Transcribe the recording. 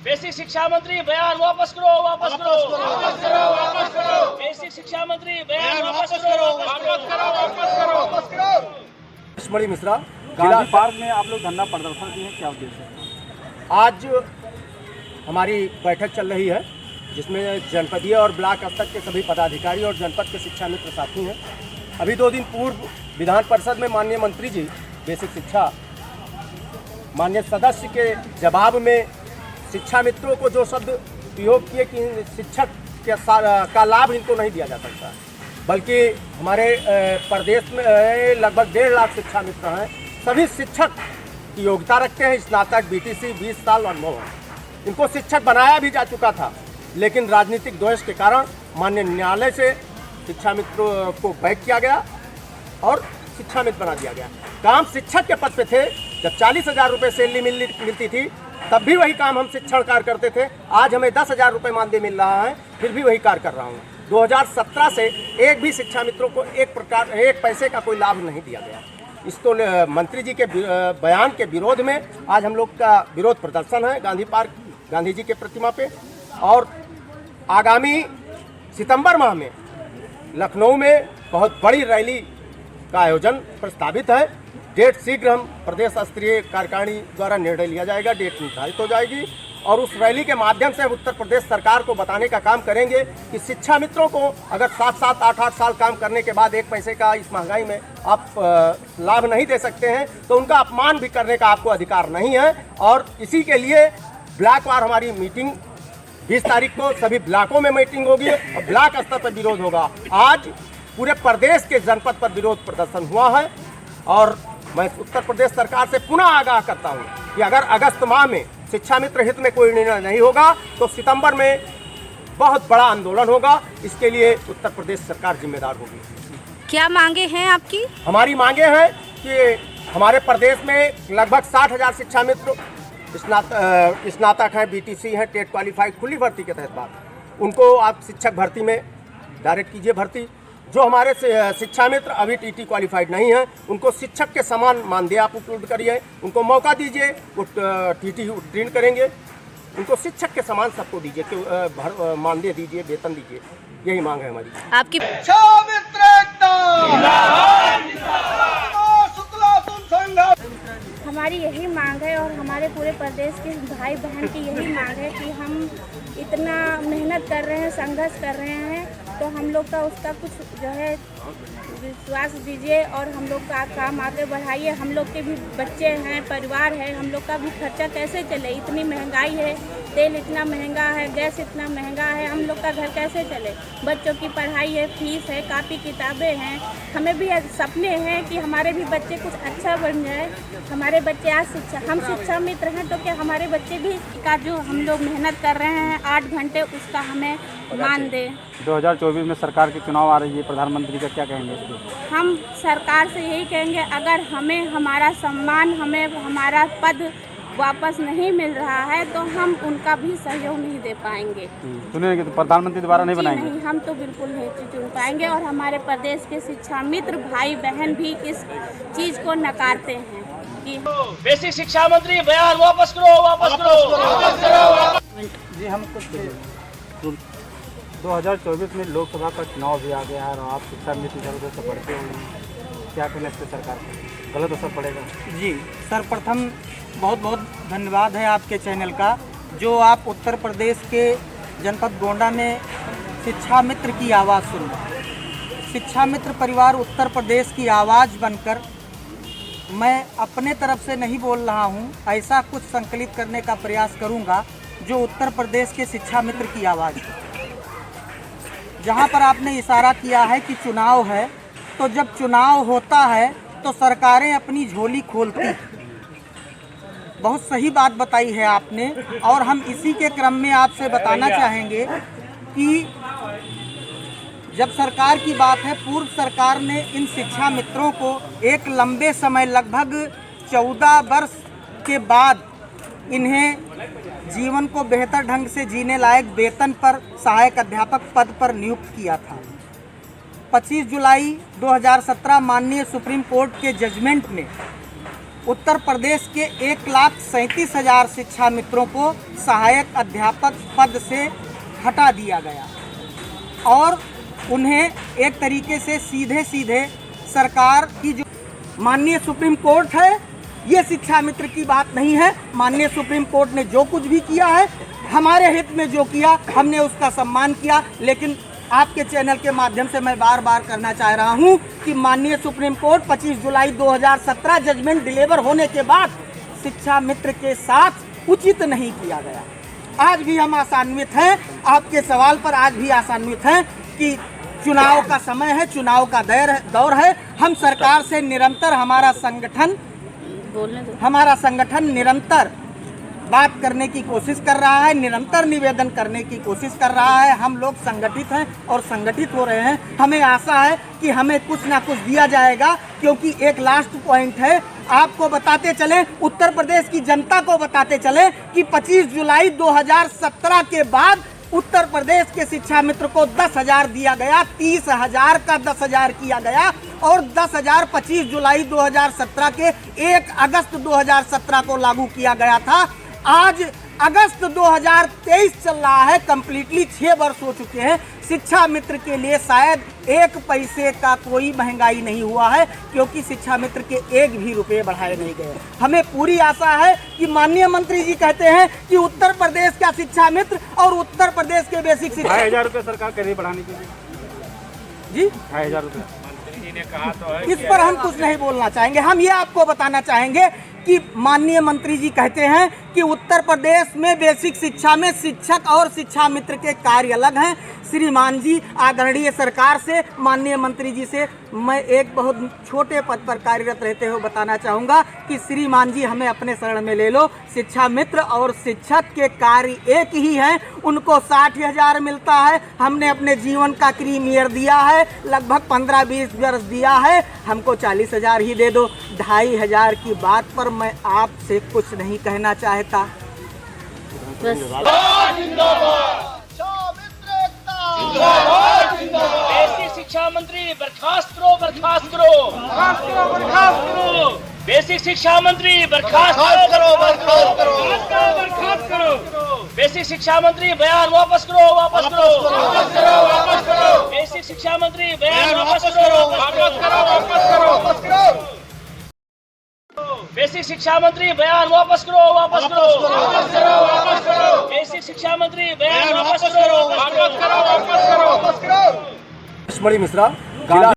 Basic शिक्षा मंत्री बयान वापस करो, वापस करो, वापस करो, वापस करो। बेसिक शिक्षा मंत्री बयान वापस करो, वापस करो, वापस करो, वापस करो। लक्ष्मणी मिश्रा, गांधी पार्क में आप लोग धरना प्रदर्शन किए, क्या उद्देश्य है? आज हमारी बैठक चल रही है जिसमें जनपदीय और ब्लॉक स्तर के सभी पदाधिकारी और जनपद के शिक्षा मित्र साथी हैं। अभी 2 दिन पूर्व विधान परिषद में माननीय मंत्री जी बेसिक शिक्षा माननीय सदस्य के जवाब में शिक्षा मित्रों को जो शब्द प्रयोग किए कि शिक्षक के का लाभ इनको नहीं दिया जा सकता, बल्कि हमारे प्रदेश में लगभग 1.5 लाख शिक्षा मित्र हैं। सभी शिक्षक की योग्यता रखते हैं, स्नातक, बीटीसी, 20 साल अनुभव है। इनको शिक्षक बनाया भी जा चुका था, लेकिन राजनीतिक द्वेष के कारण माननीय न्यायालय से शिक्षा मित्रों को बैक किया गया और शिक्षा मित्र बना दिया गया। काम शिक्षक के पद पे थे, जब 40,000 रुपये सैलरी मिलती थी तब भी वही काम हम शिक्षण कार्य करते थे। आज हमें 10,000 रुपये मानदेय मिल रहा है, फिर भी वही कार्य कर रहा हूँ। 2017 से एक भी शिक्षा मित्रों को एक पैसे का कोई लाभ नहीं दिया गया। इसको मंत्री जी के बयान के विरोध में आज हम लोग का विरोध प्रदर्शन है गांधी पार्क, गांधी जी के प्रतिमा पे। और आगामी सितंबर माह में लखनऊ में बहुत बड़ी रैली का आयोजन प्रस्तावित है। डेट शीघ्र हम प्रदेश स्तरीय कार्यकारिणी द्वारा निर्णय लिया जाएगा, डेट निर्धारित हो जाएगी और उस रैली के माध्यम से उत्तर प्रदेश सरकार को बताने का काम करेंगे कि शिक्षा मित्रों को अगर 7-7, 8-8 साल काम करने के बाद एक पैसे का इस महंगाई में आप लाभ नहीं दे सकते हैं तो उनका अपमान भी करने का आपको अधिकार नहीं है। और इसी के लिए ब्लॉक वार हमारी मीटिंग 20 तारीख को सभी ब्लॉकों में मीटिंग होगी और ब्लॉक स्तर पर विरोध होगा। आज पूरे प्रदेश के जनपद पर विरोध प्रदर्शन हुआ है और मैं उत्तर प्रदेश सरकार से पुनः आगाह करता हूं कि अगर अगस्त माह में शिक्षा मित्र हित में कोई निर्णय नहीं होगा तो सितंबर में बहुत बड़ा आंदोलन होगा। इसके लिए उत्तर प्रदेश सरकार जिम्मेदार होगी। क्या मांगे हैं आपकी? हमारी मांगे हैं कि हमारे प्रदेश में लगभग 60,000 शिक्षा मित्र स्नातक हैं, बीटीसी हैं, टेट क्वालिफाइड खुली भर्ती के तहत बात, उनको आप शिक्षक भर्ती में डायरेक्ट कीजिए भर्ती। जो हमारे शिक्षा मित्र अभी टीटी क्वालिफाइड नहीं हैं उनको शिक्षक के समान मानदेय आप उपलब्ध करिए, उनको मौका दीजिए, वो टीटी उत्तीर्ण करेंगे। उनको शिक्षक के समान सबको दीजिए कि मानदेय दीजिए, वेतन दीजिए। यही मांग है हमारी। आपकी हमारी यही मांग है और हमारे पूरे प्रदेश के भाई बहन की यही मांग है कि हम इतना मेहनत कर रहे हैं, संघर्ष कर रहे हैं, तो हम लोग का उसका कुछ जो है विश्वास दीजिए और हम लोग का काम आगे बढ़ाइए। हम लोग के भी बच्चे हैं, परिवार है, हम लोग का भी खर्चा कैसे चले? इतनी महंगाई है, तेल इतना महंगा है, गैस इतना महंगा है, हम लोग का घर कैसे चले? बच्चों की पढ़ाई है, फीस है, कापी किताबें हैं। हमें भी सपने हैं कि हमारे भी बच्चे कुछ अच्छा बन जाए। हमारे बच्चे आज हम शिक्षा मित्र हैं तो क्या हमारे बच्चे भी का जो हम लोग मेहनत कर रहे हैं 8 घंटे उसका हमें मान दें। 2024 में सरकार के चुनाव आ रही है, प्रधानमंत्री का क्या कहेंगे इस पर? हम सरकार से यही कहेंगे अगर हमें हमारा सम्मान, हमें हमारा पद वापस नहीं मिल रहा है तो हम उनका भी सहयोग नहीं दे पाएंगे। सुनेंगे तो प्रधानमंत्री दोबारा नहीं बनाएंगे? नहीं, हम तो बिल्कुल नहीं चुन पाएंगे और हमारे प्रदेश के शिक्षा मित्र भाई बहन भी इस चीज को नकारते हैं कि बेसिक शिक्षा मंत्री बयान वापस करो, वापस करो, वापस करो। जी, हम कुछ 2024 में लोकसभा का चुनाव भी आ गया है और आप शिक्षा मित्र इधर उधर से बढ़ते हुए क्या कहना इस पर सरकार को गलत असर पड़ेगा? जी, सर्वप्रथम बहुत बहुत धन्यवाद है आपके चैनल का, जो आप उत्तर प्रदेश के जनपद गोंडा में शिक्षा मित्र की आवाज़ सुन रहे हैं। शिक्षा मित्र परिवार उत्तर प्रदेश की आवाज़ बनकर मैं अपने तरफ से नहीं बोल रहा हूँ, ऐसा कुछ संकलित करने का प्रयास करूँगा जो उत्तर प्रदेश के शिक्षा मित्र की आवाज़ है। जहाँ पर आपने इशारा किया है कि चुनाव है, तो जब चुनाव होता है तो सरकारें अपनी झोली खोलती हैं। बहुत सही बात बताई है आपने और हम इसी के क्रम में आपसे बताना चाहेंगे कि जब सरकार की बात है, पूर्व सरकार ने इन शिक्षा मित्रों को एक लंबे समय लगभग 14 वर्ष के बाद इन्हें जीवन को बेहतर ढंग से जीने लायक वेतन पर सहायक अध्यापक पद पर नियुक्त किया था। 25 जुलाई 2017 माननीय सुप्रीम कोर्ट के जजमेंट में उत्तर प्रदेश के 1,37,000 शिक्षा मित्रों को सहायक अध्यापक पद से हटा दिया गया और उन्हें एक तरीके से सीधे सीधे सरकार की जो माननीय सुप्रीम कोर्ट है, ये शिक्षा मित्र की बात नहीं है। माननीय सुप्रीम कोर्ट ने जो कुछ भी किया है, हमारे हित में जो किया, हमने उसका सम्मान किया। लेकिन आपके चैनल के माध्यम से मैं बार बार करना चाह रहा हूं कि माननीय सुप्रीम कोर्ट 25 जुलाई 2017 जजमेंट डिलीवर होने के बाद शिक्षा मित्र के साथ उचित नहीं किया गया। आज भी हम आशान्वित हैं, आपके सवाल पर आज भी आशान्वित हैं कि चुनाव का समय है, चुनाव का दौर है। हम सरकार से निरंतर हमारा संगठन निरंतर बात करने की कोशिश कर रहा है, निरंतर निवेदन करने की कोशिश कर रहा है। हम लोग संगठित हैं और संगठित हो रहे हैं। हमें आशा है कि हमें कुछ ना कुछ दिया जाएगा, क्योंकि एक लास्ट पॉइंट है, आपको बताते चलें, उत्तर प्रदेश की जनता को बताते चलें कि 25 जुलाई 2017 के बाद उत्तर प्रदेश के शिक्षा मित्र को 10,000 दिया गया, 30,000 का 10,000 किया गया और 10,000 25 जुलाई 2017 के 1 अगस्त 2017 को लागू किया गया था। आज अगस्त 2023 चल रहा है, कंप्लीटली 6 वर्ष हो चुके हैं। शिक्षा मित्र के लिए शायद 1 पैसे का कोई महंगाई नहीं हुआ है, क्योंकि शिक्षा मित्र के 1 भी रुपये बढ़ाए नहीं गए। हमें पूरी आशा है कि माननीय मंत्री जी कहते हैं कि उत्तर प्रदेश का शिक्षा मित्र और उत्तर प्रदेश के बेसिक शिक्षा 2,500 रुपये सरकार कह रही बढ़ाने के लिए जी 2,500 रुपये इस पर हम कुछ नहीं बोलना चाहेंगे। हम ये आपको बताना चाहेंगे कि माननीय मंत्री जी कहते हैं कि उत्तर प्रदेश में बेसिक शिक्षा में शिक्षक और शिक्षा मित्र के कार्य अलग हैं। श्रीमान जी, आदरणीय सरकार से, माननीय मंत्री जी से मैं एक बहुत छोटे पद पर कार्यरत रहते हुए बताना चाहूँगा कि श्रीमान जी हमें अपने शरण में ले लो। शिक्षा मित्र और शिक्षक के कार्य एक ही हैं। उनको 60,000 मिलता है, हमने अपने जीवन का क्रीमियर दिया है, लगभग 15-20 वर्ष दिया है, हमको 40,000 ही दे दो। 2,500 की बात पर मैं आपसे कुछ नहीं कहना चाहता। बेसिक शिक्षा मंत्री बर्खास्त करो, बर्खास्त करो, बर्खास्त करो, बर्खास्त करो। बेसिक शिक्षा मंत्री बर्खास्त करो, बर्खास्त करो, बर्खास्त करो। बेसिक शिक्षा मंत्री बयान वापस करो, वापस करो, वापस करो, वापस करो। बेसिक शिक्षा मंत्री बयान वापस करो, वापस करो, वापस करो, वापस करो। बेसिक शिक्षा मंत्री बयान वापस करो, वापस करो, वापस करो, वापस करो। बेसिक शिक्षा मंत्री बयान वापस करो, वापस करो, वापस करो, वापस करो। लक्ष्मणी मिश्रा,